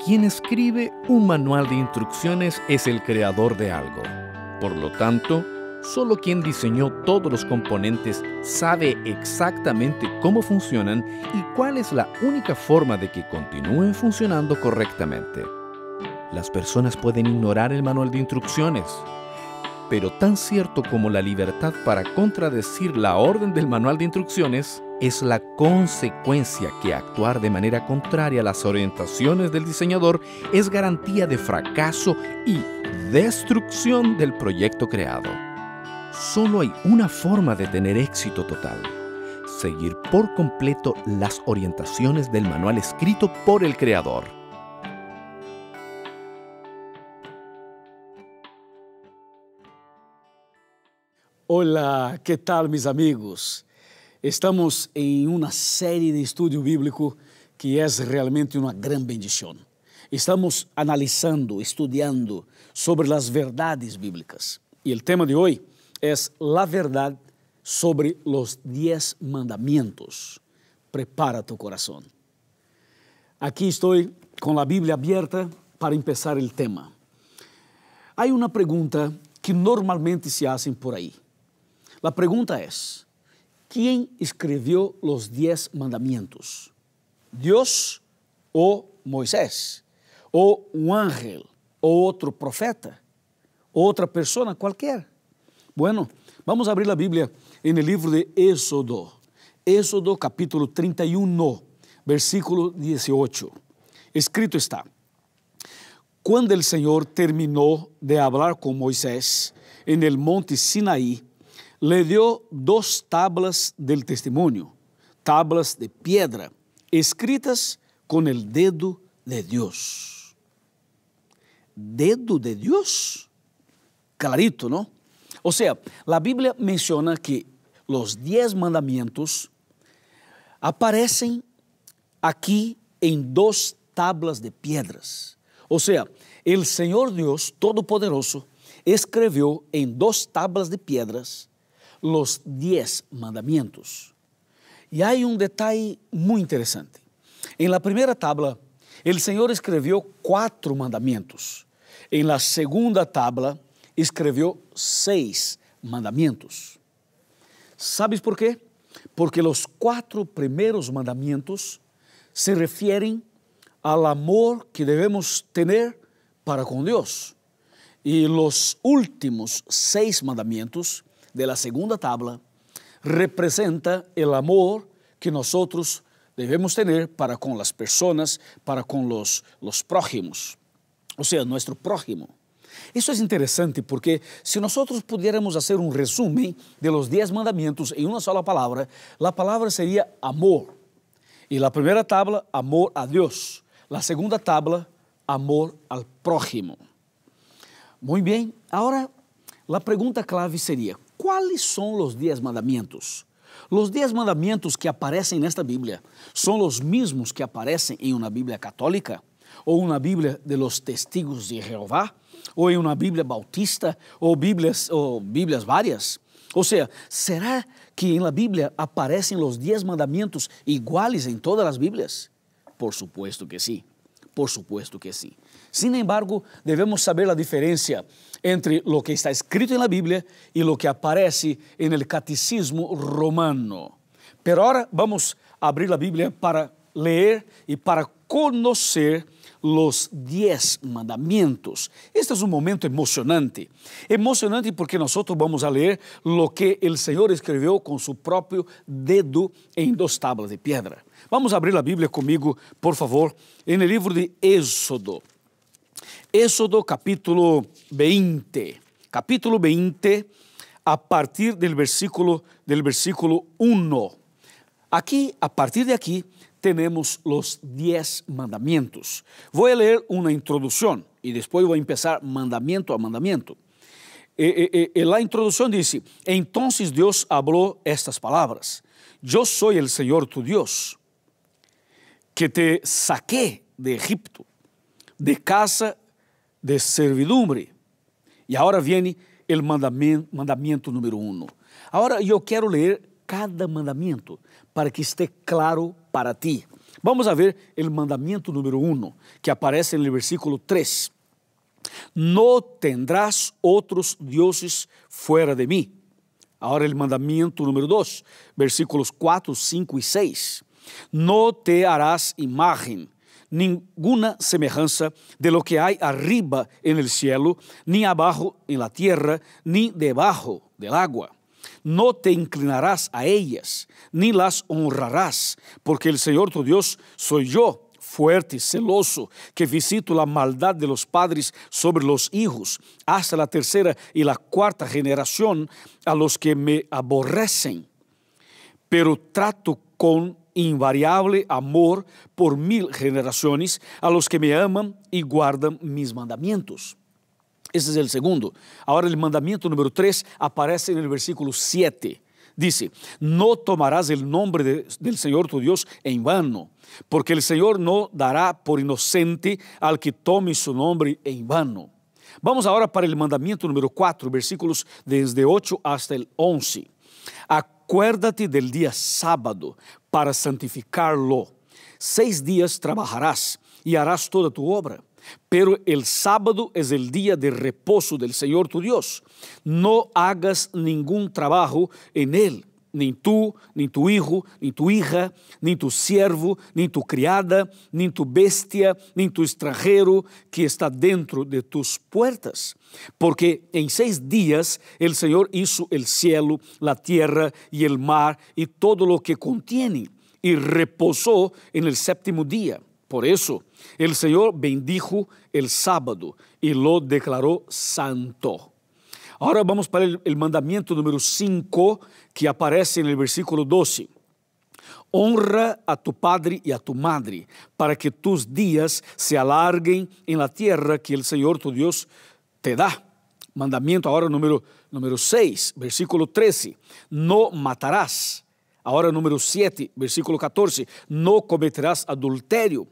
Quien escribe un manual de instrucciones es el creador de algo. Por lo tanto, solo quien diseñó todos los componentes sabe exactamente cómo funcionan y cuál es la única forma de que continúen funcionando correctamente. Las personas pueden ignorar el manual de instrucciones, pero tan cierto como la libertad para contradecir la orden del manual de instrucciones, es la consecuencia que actuar de manera contraria a las orientaciones del diseñador es garantía de fracaso y destrucción del proyecto creado. Solo hay una forma de tener éxito total: seguir por completo las orientaciones del manual escrito por el creador. Olá, que tal, meus amigos? Estamos em uma série de estudo bíblico que é realmente uma grande bendição. Estamos analisando, estudando sobre as verdades bíblicas. E o tema de hoje é a verdade sobre os 10 mandamentos. Prepara tu coração. Aqui estou com a Bíblia aberta para começar o tema. Há uma pergunta que normalmente se hacen por aí. A pergunta é: quem escreveu os 10 mandamentos? Deus ou Moisés? Ou um ángel? Ou outro profeta? Ou outra pessoa qualquer? Bueno, vamos abrir a Bíblia no livro de Éxodo. Éxodo capítulo 31, versículo 18. Escrito está: quando o Senhor terminou de falar com Moisés en el monte Sinaí, le dio 2 tablas del testimonio, tablas de piedra, escritas con el dedo de Dios. ¿Dedo de Dios? Clarito, ¿no? O sea, la Biblia menciona que los 10 mandamientos aparecen aquí en 2 tablas de piedras. O sea, el Señor Dios Todopoderoso escreveu en 2 tablas de piedras los 10 mandamientos. E há um detalhe muito interessante. Em la primeira tabla, o Senhor escreveu 4 mandamentos. Em la segunda tabla, escreveu 6 mandamentos. ¿Sabes por quê? Porque os 4 primeiros mandamentos se referem ao amor que devemos ter para com Deus. E os últimos 6 mandamentos de la segunda tabla representa el amor que nosotros debemos tener para con las personas, para con los prójimos, o sea, nuestro prójimo. Eso es interesante porque si nosotros pudiéramos hacer un resumen de los 10 mandamientos en una sola palabra, la palabra sería amor. Y la primera tabla, amor a Dios. La segunda tabla, amor al prójimo. Muy bien, ahora la pregunta clave sería: ¿cuáles son los 10 mandamientos? Los 10 mandamientos que aparecen en esta Biblia son los mismos que aparecen en una Biblia católica, o una Biblia de los testigos de Jehová, o en una Biblia bautista, o Biblias varias. O sea, ¿será que en la Biblia aparecen los 10 mandamientos iguales en todas las Biblias? Por supuesto que sí. Por supuesto que sí. Sin embargo, debemos saber la diferencia entre lo que está escrito en la Biblia y lo que aparece en el catecismo romano. Pero ahora vamos a abrir la Biblia para leer y para conocer los 10 mandamientos. Este es un momento emocionante. Emocionante porque nosotros vamos a leer lo que el Señor escribió con su propio dedo en 2 tablas de piedra. Vamos a abrir la Biblia conmigo, por favor, en el libro de Éxodo. Éxodo capítulo 20. Capítulo 20, a partir del versículo 1. Aquí, a partir de aquí, tenemos los 10 mandamientos. Voy a leer una introducción y después voy a empezar mandamiento a mandamiento. La introducción dice: entonces Dios habló estas palabras: yo soy el Señor tu Dios, que te saqué de Egipto, de casa de servidumbre. E agora vem o mandamento número 1. Agora eu quero ler cada mandamento para que esté claro para ti. Vamos a ver el mandamiento número 1, que aparece en el versículo 3. No tendrás otros dioses fuera de mí. Ahora el mandamiento número 2, versículos 4, 5 y 6. No te harás imagen, ninguna semejanza de lo que hay arriba en el cielo, ni abajo en la tierra, ni debajo del agua. No te inclinarás a ellas, ni las honrarás, porque el Señor tu Dios soy yo, fuerte, celoso, que visito la maldad de los padres sobre los hijos, hasta la tercera y la cuarta generación a los que me aborrecen. Pero trato con invariable amor por 1000 generaciones a los que me aman y guardan mis mandamientos. Ese es el segundo. Ahora el mandamiento número 3 aparece en el versículo 7. Dice, no tomarás el nombre del Señor tu Dios en vano, porque el Señor no dará por inocente al que tome su nombre en vano. Vamos ahora para el mandamiento número 4, versículos desde 8 hasta el 11. Acuérdate del día sábado para santificarlo. 6 días trabajarás y harás toda tu obra. Pero el sábado es el día de reposo del Señor tu Dios. No hagas ningún trabajo en él, ni tú, ni tu hijo, ni tu hija, ni tu siervo, ni tu criada, ni tu bestia, ni tu extranjero que está dentro de tus puertas. Porque en 6 días el Señor hizo el cielo, la tierra y el mar y todo lo que contiene, y reposó en el 7º día. Por eso, el Señor bendijo el sábado y lo declaró santo. Ahora vamos para el mandamiento número 5 que aparece en el versículo 12. Honra a tu padre y a tu madre para que tus días se alarguen en la tierra que el Señor tu Dios te da. Mandamiento ahora número 6, versículo 13. No matarás. Ahora número 7, versículo 14. No cometerás adulterio.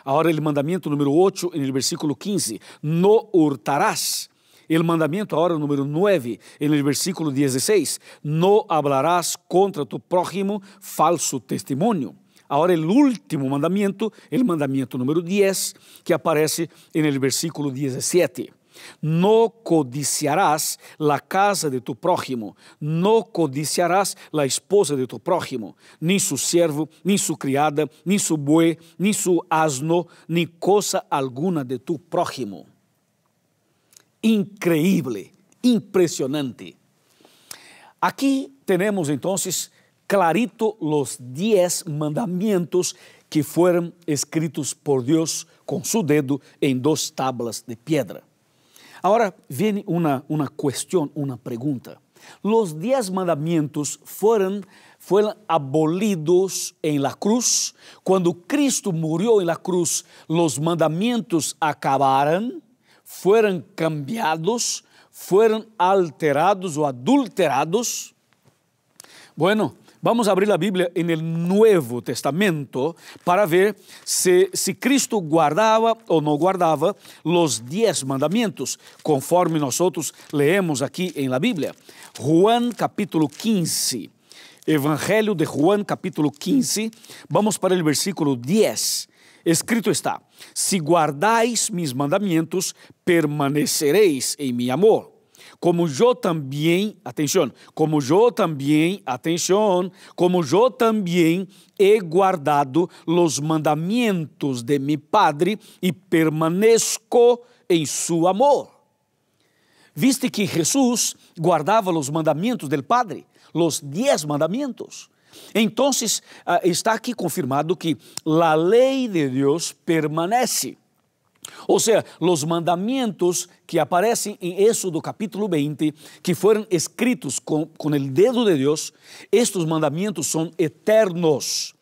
Ahora el mandamiento número 8 en el versículo 15, no hurtarás. El mandamiento ahora número 9 en el versículo 16, no hablarás contra tu prójimo falso testimonio. Ahora el último mandamiento, el mandamiento número 10, que aparece en el versículo 17. No codiciarás la casa de tu prójimo, no codiciarás la esposa de tu prójimo, ni su siervo, ni su criada, ni su buey, ni su asno, ni cosa alguna de tu prójimo. Increíble, impresionante. Aquí tenemos entonces clarito los 10 mandamientos que fueron escritos por Dios con su dedo en 2 tablas de piedra. Ahora viene una cuestión, una pregunta. Los 10 mandamientos fueron abolidos en la cruz. Cuando Cristo murió en la cruz, los mandamientos acabaron, fueron cambiados, fueron alterados o adulterados. Bueno, vamos a abrir la Biblia en el Nuevo Testamento para ver si Cristo guardaba o no guardaba los 10 mandamientos, conforme nosotros leemos aquí en la Biblia. Juan capítulo 15, Evangelio de Juan capítulo 15, vamos para el versículo 10. Escrito está, si guardáis mis mandamientos, permaneceréis en mi amor. Como yo también, atención, como yo también he guardado los mandamientos de mi Padre y permanezco en su amor. Viste que Jesús guardaba los mandamientos del Padre, los 10 mandamientos. Entonces, está aquí confirmado que la ley de Dios permanece. O sea, los mandamientos que aparecen en Éxodo capítulo 20, que fueron escritos con el dedo de Dios, estos mandamientos son eternos.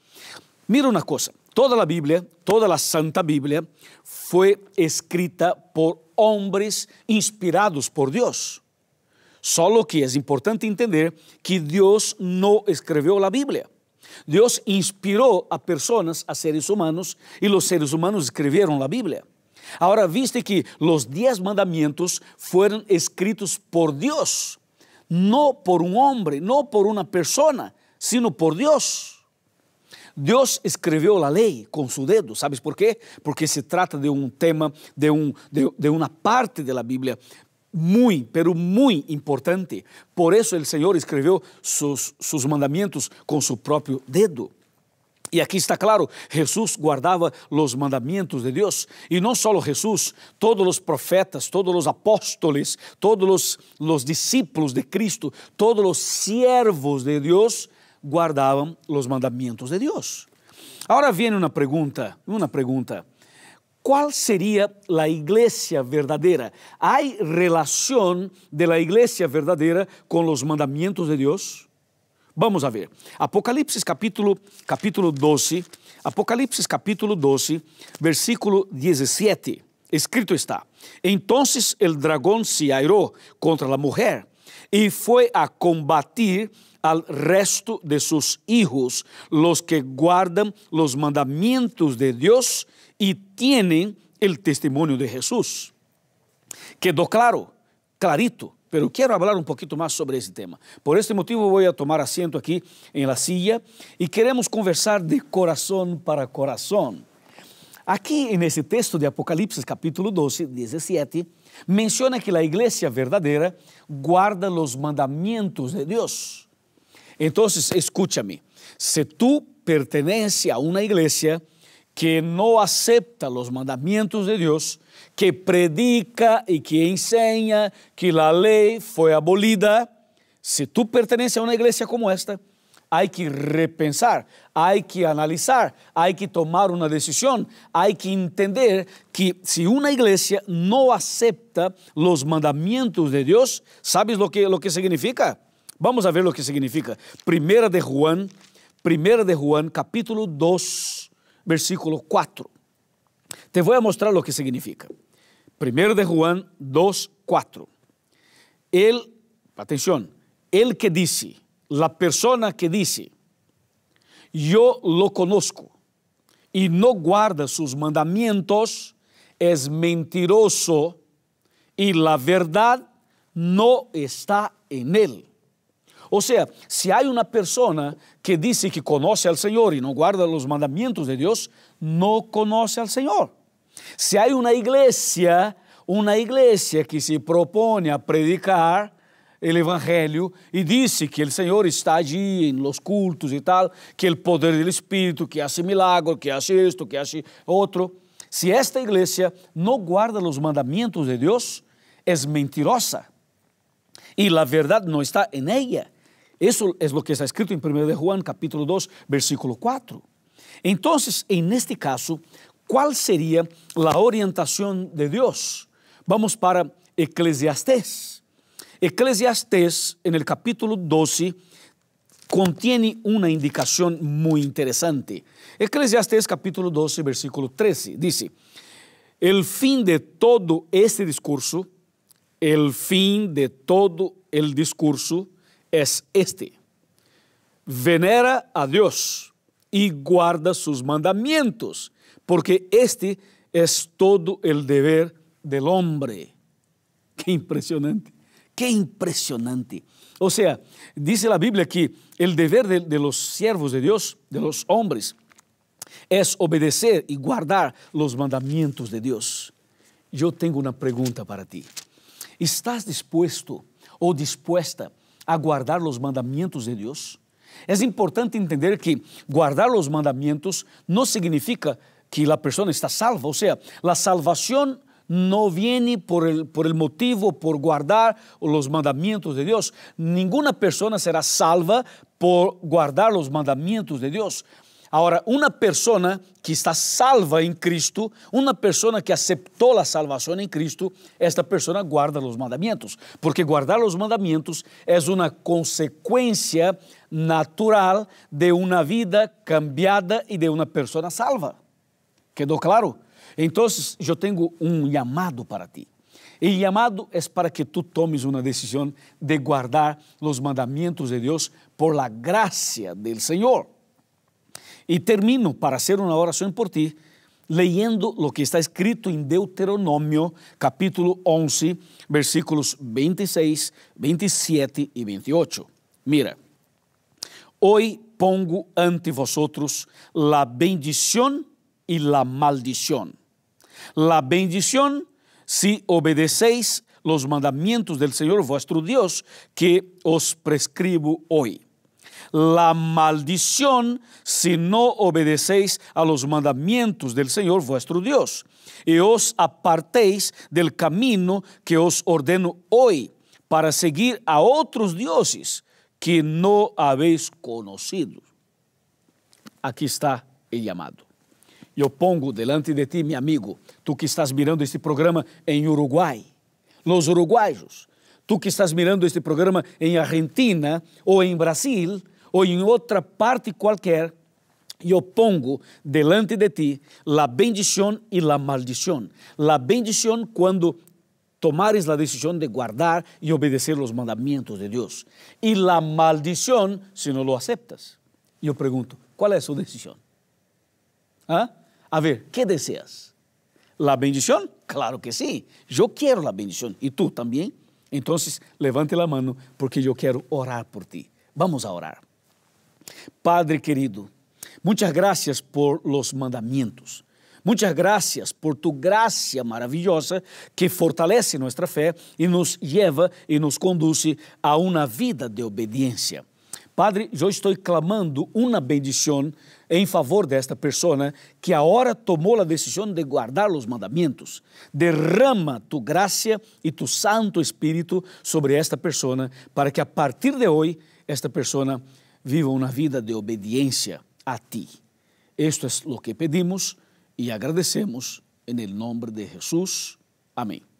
Mira una cosa, toda la Biblia, toda la Santa Biblia fue escrita por hombres inspirados por Dios. Solo que es importante entender que Dios no escribió la Biblia. Dios inspiró a personas, a seres humanos, y los seres humanos escribieron la Biblia. Ahora, viste que los 10 mandamientos fueron escritos por Dios, no por un hombre, no por una persona, sino por Dios. Deus escreveu a lei com seu dedo. ¿Sabes por quê? Porque se trata de um tema, de uma parte da Bíblia pero muy importante. Por eso el Señor escreveu sus mandamientos com seu próprio dedo. E aqui está claro, Jesús guardava os mandamentos de Deus. E não só Jesús, todos os profetas, todos os apóstoles, todos os discípulos de Cristo, todos os siervos de Deus guardavam os mandamentos de Deus. Agora vem uma pergunta. ¿Cuál sería la iglesia verdadera? ¿Hay relación de la iglesia verdadera con los mandamientos de Dios? Vamos a ver. Apocalipsis capítulo 12, Apocalipsis capítulo 12, versículo 17. Escrito está: Entonces el dragón se airó contra la mujer y fue a combatir al resto de sus hijos, los que guardan los mandamientos de Dios y tienen el testimonio de Jesús. Quedó claro, clarito, pero quiero hablar un poquito más sobre ese tema. Por este motivo voy a tomar asiento aquí en la silla y queremos conversar de corazón para corazón. Aquí en ese texto de Apocalipsis capítulo 12, 17, menciona que la iglesia verdadera guarda los mandamientos de Dios. Entonces, escúchame, si tú perteneces a una iglesia que no acepta los mandamientos de Dios, que predica y que enseña que la ley fue abolida, si tú perteneces a una iglesia como esta, hay que repensar, hay que analizar, hay que tomar una decisión, hay que entender que si una iglesia no acepta los mandamientos de Dios, ¿sabes lo que significa? Vamos a ver lo que significa. Primera de Juan capítulo 2, versículo 4. Te voy a mostrar lo que significa. Primero de Juan 2, 4. El que dice, la persona que dice, yo lo conozco y no guarda sus mandamientos, es mentiroso y la verdad no está en él. O sea, si hay una persona que dice que conoce al Señor y no guarda los mandamientos de Dios, no conoce al Señor. Si hay una iglesia que se propone a predicar el Evangelio y dice que el Señor está allí en los cultos y tal, que el poder del Espíritu, que hace milagros, que hace esto, que hace otro, si esta iglesia no guarda los mandamientos de Dios, es mentirosa y la verdad no está en ella. Eso es lo que está escrito en 1 de Juan capítulo 2, versículo 4. Entonces, en este caso, ¿cuál sería la orientación de Dios? Vamos para Eclesiastés. Eclesiastés, en el capítulo 12, contiene una indicación muy interesante. Eclesiastés capítulo 12, versículo 13, dice: el fin de todo este discurso, el fin de todo el discurso es este: venera a Dios y guarda sus mandamientos, porque este es todo el deber del hombre. Qué impresionante, qué impresionante. O sea, dice la Biblia que el deber de los siervos de Dios, de los hombres, es obedecer y guardar los mandamientos de Dios. Yo tengo una pregunta para ti. ¿Estás dispuesto o dispuesta a guardar los mandamientos de Dios? Es importante entender que guardar los mandamientos no significa que la persona está salva. O sea, la salvación no viene por el motivo, por guardar los mandamientos de Dios. Ninguna persona será salva por guardar los mandamientos de Dios. Ahora, una persona que está salva en Cristo, una persona que aceptó la salvación en Cristo, esta persona guarda los mandamientos, porque guardar los mandamientos es una consecuencia natural de una vida cambiada y de una persona salva. ¿Quedó claro? Entonces, yo tengo un llamado para ti. El llamado es para que tú tomes una decisión de guardar los mandamientos de Dios por la gracia del Señor. Y termino para hacer una oración por ti, leyendo lo que está escrito en Deuteronomio, capítulo 11, versículos 26, 27 y 28. Mira, hoy pongo ante vosotros la bendición y la maldición. La bendición si obedecéis los mandamientos del Señor vuestro Dios que os prescribo hoy. La maldición si no obedecéis a los mandamientos del Señor vuestro Dios y os apartéis del camino que os ordeno hoy para seguir a otros dioses que no habéis conocido. Aqui está o llamado. Eu pongo delante de ti, meu amigo, tu que estás mirando este programa em Uruguai, los uruguaios, tu que estás mirando este programa em Argentina ou em Brasil ou em outra parte qualquer, eu pongo delante de ti la bendición y la maldición. La bendición quando tomares la decisión de guardar y obedecer los mandamientos de Dios. Y la maldición si no lo aceptas. Yo pregunto, ¿cuál es su decisión? ¿Ah? A ver, ¿qué deseas? ¿La bendición? Claro que sí. Yo quiero la bendición. ¿Y tú también? Entonces, levante la mano porque yo quiero orar por ti. Vamos a orar. Padre querido, muchas gracias por los mandamientos. Muchas gracias por tu gracia maravillosa que fortalece nuestra fe y nos lleva y nos conduce a una vida de obediencia. Padre, eu estou clamando uma bendição em favor desta pessoa que agora tomou a decisão de guardar os mandamentos. Derrama tu graça e tu Santo Espírito sobre esta pessoa para que a partir de hoje esta pessoa viva uma vida de obediência a ti. Esto é o que pedimos e agradecemos em nome de Jesus. Amém.